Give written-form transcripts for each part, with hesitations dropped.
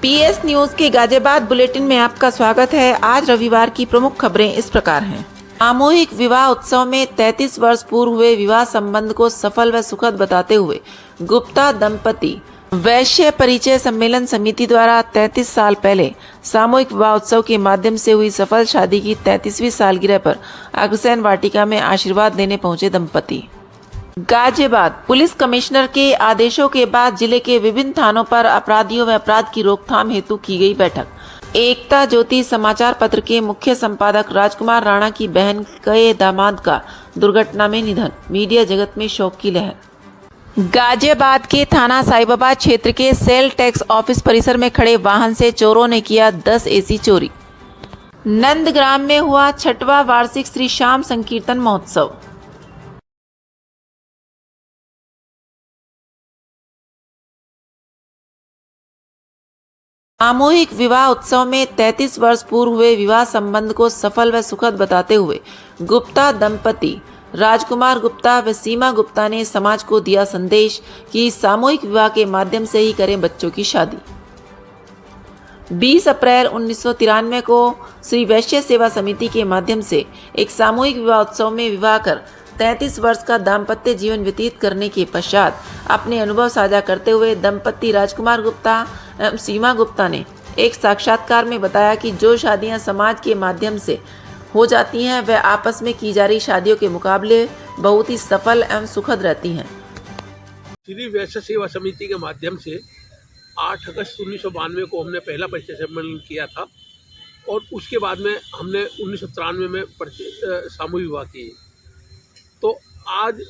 PS news के Ghaziabad bulletin में आपका स्वागत है। आज रविवार की प्रमुख खबरें इस प्रकार हैं। सामूहिक विवाह उत्सव में 33 वर्ष पूर्व हुए विवाह संबंध को सफल व सुखद बताते हुए गुप्ता दंपति वैश्य परिचय सम्मेलन समिति द्वारा 33 साल पहले सामूहिक विवाह उत्सव के माध्यम से हुई सफल शादी की 33वीं सालगिरह पर अग्रसेन वाटिका में आशीर्वाद देने पहुंचे दंपति। गाजियाबाद पुलिस कमिश्नर के आदेशों के बाद जिले के विभिन्न थानों पर अपराधियों व अपराध की रोकथाम हेतु की गई बैठक। एकता ज्योति समाचार पत्र के मुख्य संपादक राजकुमार राणा की बहन के दामाद का दुर्घटना में निधन, मीडिया जगत में शोक की लहर। गाजियाबाद के थाना साईबाबा क्षेत्र के सेल टैक्स ऑफिस परिसर में खड़े वाहन से चोरों ने किया 10 एसी चोरी। नंदग्राम में हुआ 6वां वार्षिक श्री श्याम संकीर्तन महोत्सव। सामूहिक विवाह उत्सव में 33 वर्ष पूर्व हुए विवाह संबंध को सफल व सुखद बताते हुए गुप्ता दंपति राजकुमार गुप्ता व सीमा गुप्ता ने समाज को दिया संदेश कि सामूहिक विवाह के माध्यम से ही करें बच्चों की शादी। 20 अप्रैल 1993 को श्री वैश्य सेवा समिति के माध्यम से एक सामूहिक विवाह उत्सव में विवाह कर 33 वर्ष का दाम्पत्य जीवन व्यतीत करने के पश्चात अपने अनुभव साझा करते हुए दंपति राजकुमार गुप्ता एवं सीमा गुप्ता ने एक साक्षात्कार में बताया कि जो शादियां समाज के माध्यम से हो जाती हैं वह आपस में की जा रही शादियों के मुकाबले बहुत ही सफल एवं सुखद रहती हैं। श्री वैश्य सेवा समिति के माध्यम से 8 अगस्त 1992 को हमने पहला परिचय सम्मेलन किया था और उसके बाद में हमने 1993 में सामूहिक विवाह किए। तो आज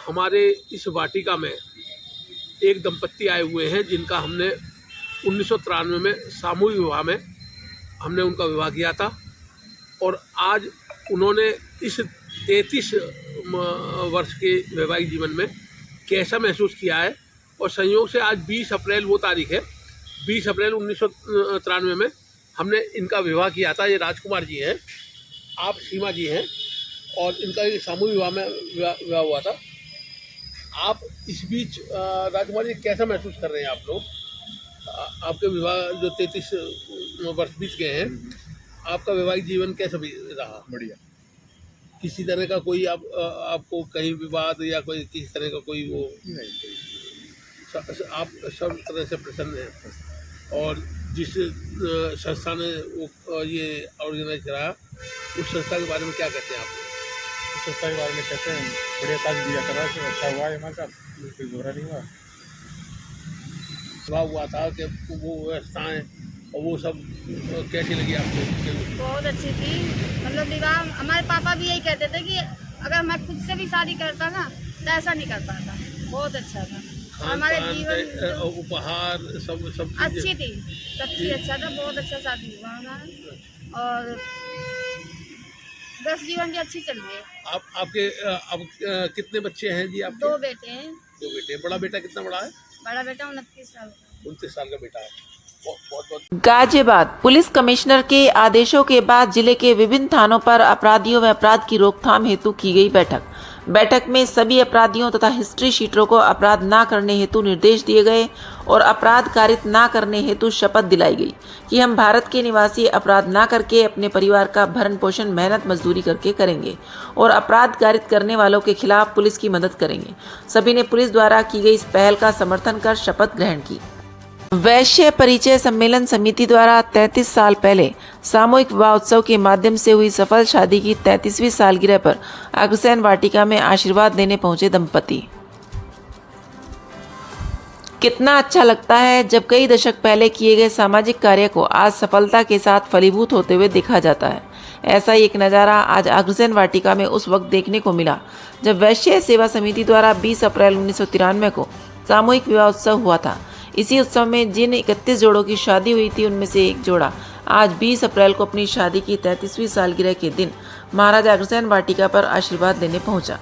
हमारे इस वाटिका में एक दंपत्ति आए हुए हैं जिनका हमने 1993 में सामूहिक विवाह में हमने उनका विवाह किया था और आज उन्होंने इस 33 वर्ष के वैवाहिक जीवन में कैसा महसूस किया है। और संयोग से आज 20 अप्रैल वो तारीख है, 20 अप्रैल 1993 में हमने इनका विवाह किया था। ये राजकुमार जी हैं, आप सीमा जी हैं और इनका ये सामूहिक विवाह में विवाह हुआ था। आप इस बीच राजकुमार जी कैसा महसूस कर रहे हैं आप लोग? आपके विवाह जो 33 वर्ष बीत गए हैं, आपका वैवाहिक जीवन कैसा रहा? बढ़िया। किसी तरह का कोई आपको कहीं विवाद या कोई किसी तरह का कोई वो नहीं? आप सब तरह से प्रसन्न हैं। और जिस संस्था ने वो ये ऑर्गेनाइज कराया उस संस्था के बारे में क्या कहते हैं आप? उस संस्था के बारे में कहते हैं बढ़िया ताज दिया करा से अच्छा हुआ है हमारे साथ, कोई बुरा नहीं हुआ। विवाह हुआ था कि वो व्यवस्थाएँ और वो सब कैसी लगी आपको? बहुत अच्छी थी। मतलब विवाह हमारे पापा भी यही कहते थे कि अगर मैं खुद से भी शादी करता ना तो ऐसा नहीं कर पाता। बहुत अच्छा था हमारे जीवन, उपहार सब अच्छी थी, सब चीज़ अच्छा था। बहुत अच्छा शादी हुआ हमारा और बस जीवन भी अच्छी चल रही है। आपके कितने बच्चे हैं जी? आपके 2 बेटे हैं। 2 बेटे। बड़ा बेटा कितना बड़ा है? बड़ा बेटा 29 साल का। 29 साल का बेटा है। बहुत गाजियाबाद पुलिस कमिश्नर के आदेशों के बाद जिले के विभिन्न थानों पर अपराधियों व अपराध की रोकथाम हेतु की गई बैठक में सभी अपराधियों तथा हिस्ट्री शीटरों को अपराध न करने हेतु निर्देश दिए गए और अपराध कारित न करने हेतु शपथ दिलाई गई कि हम भारत के निवासी अपराध न करके अपने परिवार का भरण पोषण मेहनत मजदूरी करके करेंगे और अपराध कारित करने वालों के खिलाफ पुलिस की मदद करेंगे। सभी ने पुलिस द्वारा की गई इस पहल का समर्थन कर शपथ ग्रहण की। वैश्य परिचय सम्मेलन समिति द्वारा 33 साल पहले सामूहिक विवाह उत्सव के माध्यम से हुई सफल शादी की 33वीं सालगिरह पर अग्रसेन वाटिका में आशीर्वाद देने पहुंचे दंपति। कितना अच्छा लगता है जब कई दशक पहले किए गए सामाजिक कार्य को आज सफलता के साथ फलीभूत होते हुए देखा जाता है। ऐसा ही एक नज़ारा आज अग्रसेन वाटिका में उस वक्त देखने को मिला जब वैश्य सेवा समिति द्वारा 20 अप्रैल 1993 को सामूहिक विवाह उत्सव हुआ था। इसी उत्सव में जिन 31 जोड़ों की शादी हुई थी उनमें से एक जोड़ा आज 20 अप्रैल को अपनी शादी की 33वीं सालगिरह के दिन महाराजा अग्रसेन वाटिका पर आशीर्वाद लेने पहुंचा।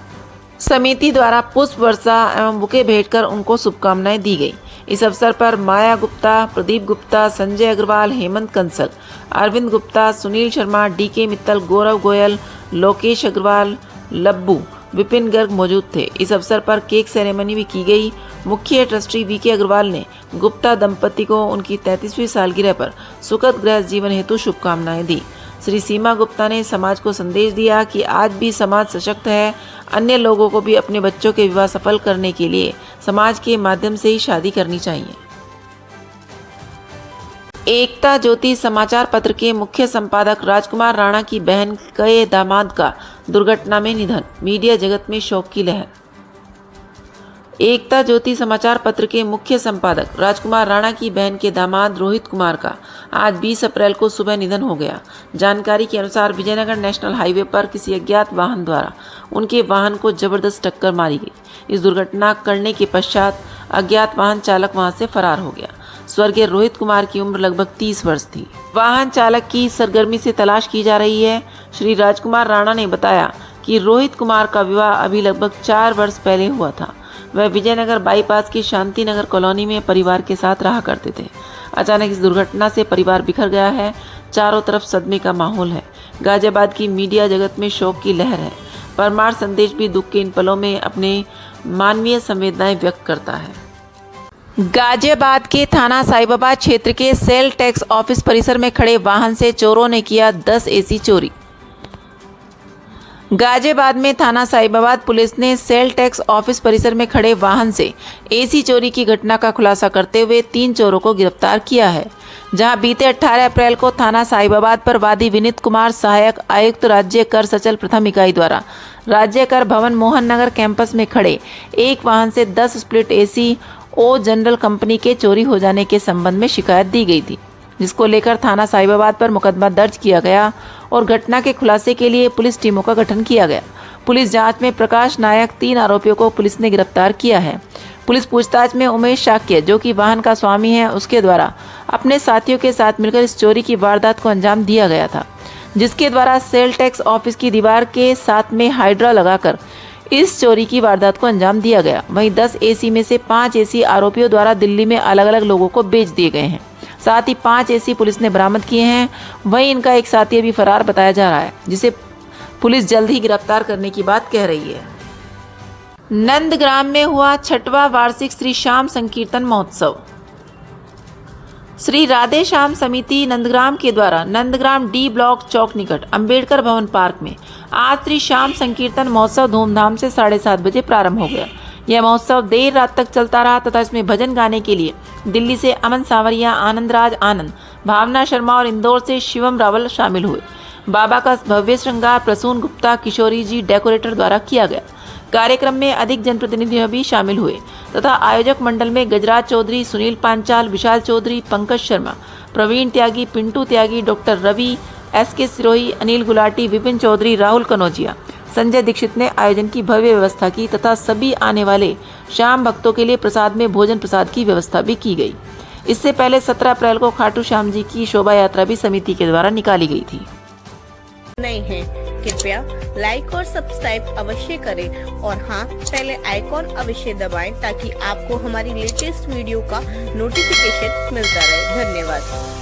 समिति द्वारा पुष्प वर्षा एवं बुके भेंट कर उनको शुभकामनाएं दी गई। इस अवसर पर माया गुप्ता, प्रदीप गुप्ता, संजय अग्रवाल, हेमंत कंसल, अरविंद गुप्ता, सुनील शर्मा, DK मित्तल, गौरव गोयल, लोकेश अग्रवाल, लब्बू, विपिन गर्ग मौजूद थे। इस अवसर पर केक सेरेमनी भी की गई। मुख्य ट्रस्टी वीके अग्रवाल ने गुप्ता दंपति को उनकी 33वीं सालगिरह पर सुखद गृहस्थ जीवन हेतु शुभकामनाएं दी। श्री सीमा गुप्ता ने समाज को संदेश दिया कि आज भी समाज सशक्त है। अन्य लोगों को भी अपने बच्चों के विवाह सफल करने के लिए समाज के माध्यम से ही शादी करनी चाहिए। एकता ज्योति समाचार पत्र के मुख्य संपादक राजकुमार राणा की बहन के दामाद का दुर्घटना में निधन, मीडिया जगत में शोक की लहर। एकता ज्योति समाचार पत्र के मुख्य संपादक राजकुमार राणा की बहन के दामाद रोहित कुमार का आज 20 अप्रैल को सुबह निधन हो गया। जानकारी के अनुसार विजयनगर नेशनल हाईवे पर किसी अज्ञात वाहन द्वारा उनके वाहन को जबरदस्त टक्कर मारी गई। इस दुर्घटना करने के पश्चात अज्ञात वाहन चालक वहां से फरार हो गया। स्वर्गीय रोहित कुमार की उम्र लगभग 30 वर्ष थी। वाहन चालक की सरगर्मी से तलाश की जा रही है। श्री राजकुमार राणा ने बताया कि रोहित कुमार का विवाह अभी लगभग 4 वर्ष पहले हुआ था। वह विजयनगर बाईपास की शांति नगर कॉलोनी में परिवार के साथ रहा करते थे। अचानक इस दुर्घटना से परिवार बिखर गया है। चारों तरफ सदमे का माहौल है। गाजियाबाद की मीडिया जगत में शोक की लहर है। परमार संदेश भी दुख के इन पलों में अपने मानवीय संवेदनाएं व्यक्त करता है। गाजियाबाद के थाना साहिबाबाद क्षेत्र के सेल टैक्स ऑफिस परिसर में खड़े वाहन से चोरों ने किया 10 एसी चोरी। गाजियाबाद में थाना साहिबाबाद पुलिस ने सेल टैक्स ऑफिस परिसर में खड़े वाहन से एसी चोरी की घटना का खुलासा करते हुए 3 चोरों को गिरफ्तार किया है। जहां बीते 18 अप्रैल को थाना साहिबाबाद पर वादी विनीत कुमार सहायक आयुक्त राज्य कर सचल प्रथम इकाई द्वारा राज्य कर भवन मोहन नगर कैंपस में खड़े एक वाहन से 10 स्प्लिट एसी ओ जनरल कंपनी के चोरी हो जाने के संबंध में शिकायत दी गई थी, जिसको लेकर थाना साहिबाबाद पर मुकदमा दर्ज किया गया और घटना के खुलासे के लिए पुलिस टीमों का गठन किया गया। पुलिस जांच में प्रकाश नायक 3 आरोपियों को पुलिस ने गिरफ्तार किया है। पुलिस पूछताछ में उमेश शाक्य, जो कि वाहन का स्वामी है, उसके द्वारा अपने साथियों के साथ मिलकर इस चोरी की वारदात को अंजाम दिया गया था, जिसके द्वारा सेल टैक्स ऑफिस की दीवार के साथ में हाइड्रा लगाकर इस चोरी की वारदात को अंजाम दिया गया। वहीं 10 एसी में से 5 एसी आरोपियों द्वारा दिल्ली में अलग अलग लोगों को बेच दिए गए हैं। साथ ही 5 एसी पुलिस ने बरामद किए हैं। वहीं इनका एक साथी अभी फरार बताया जा रहा है, जिसे पुलिस जल्द ही गिरफ्तार करने की बात कह रही है। नंदग्राम में हुआ 6वां वार्षिक श्री श्याम संकीर्तन महोत्सव। श्री राधे श्याम समिति नंदग्राम के द्वारा नंदग्राम डी ब्लॉक चौक निकट अंबेडकर भवन पार्क में आज श्री श्याम संकीर्तन महोत्सव धूमधाम से 7:30 बजे प्रारंभ हो गया। यह महोत्सव देर रात तक चलता रहा तथा इसमें भजन गाने के लिए दिल्ली से अमन सांवरिया, आनंदराज आनंद, भावना शर्मा और इंदौर से शिवम रावल शामिल हुए। बाबा का भव्य श्रृंगार प्रसून गुप्ता किशोरी जी डेकोरेटर द्वारा किया गया। कार्यक्रम में अधिक जनप्रतिनिधि भी शामिल हुए तथा आयोजक मंडल में गजराज चौधरी, सुनील पांचाल, विशाल चौधरी, पंकज शर्मा, प्रवीण त्यागी, पिंटू त्यागी, डॉक्टर रवि, SK सिरोही, अनिल गुलाटी, विपिन चौधरी, राहुल कनौजिया, संजय दीक्षित ने आयोजन की भव्य व्यवस्था की तथा सभी आने वाले श्याम भक्तों के लिए प्रसाद में भोजन प्रसाद की व्यवस्था भी की गई। इससे पहले 17 अप्रैल को खाटू श्याम जी की शोभा यात्रा भी समिति के द्वारा निकाली गई थी। नहीं है कृपया लाइक और सब्सक्राइब अवश्य करें और हाँ, पहले आइकॉन अवश्य दबाएं ताकि आपको हमारी लेटेस्ट वीडियो का नोटिफिकेशन मिलता रहे। धन्यवाद।